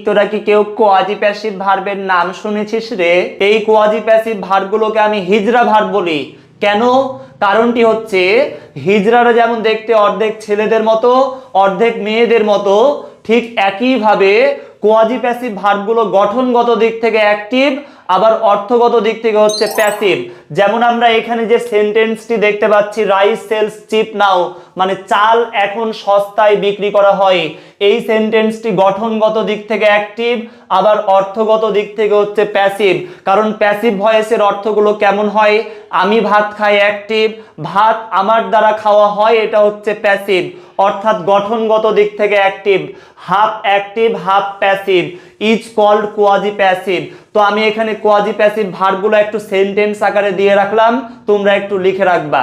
তোরা কি কেউ কোয়াজি প্যাসিভ ভার্বের নাম শুনেছিস রে? এই কোয়াজি প্যাসিভ ভার্বগুলোকে আমি হিজড়া ভার্ব বলি। কেন? কারণটি হচ্ছে হিজড়ারা যেমন দেখতে অর্ধেক ছেলেদের মতো অর্ধেক মেয়েদের মতো, ঠিক একইভাবে কোয়াজি প্যাসিভ ভার্বগুলো গঠনগত দিক থেকে অ্যাক্টিভ, আবার অর্থগত দিক থেকে হচ্ছে প্যাসিভ। যেমন আমরা এখানে যে সেন্টেন্সটি দেখতে পাচ্ছি, রাইস সেলস চিপ নাও, মানে চাল এখন সস্তায় বিক্রি করা হয়, এই সেন্টেন্সটি গঠনগত দিক থেকে অ্যাক্টিভ, আবার অর্থগত দিক থেকে হচ্ছে প্যাসিভ। কারণ প্যাসিভ ভয়েসের অর্থগুলো কেমন হয়? আমি ভাত খাই অ্যাক্টিভ, ভাত আমার দ্বারা খাওয়া হয়, এটা হচ্ছে প্যাসিভ। অর্থাৎ গঠনগত দিক থেকে active, half active half passive, is called quasi passive. তো আমি এখানে কোয়াজি প্যাসিভ ভার্বগুলো একটু সেন্টেন্স আকারে দিয়ে রাখলাম, তোমরা একটু লিখে রাখবা।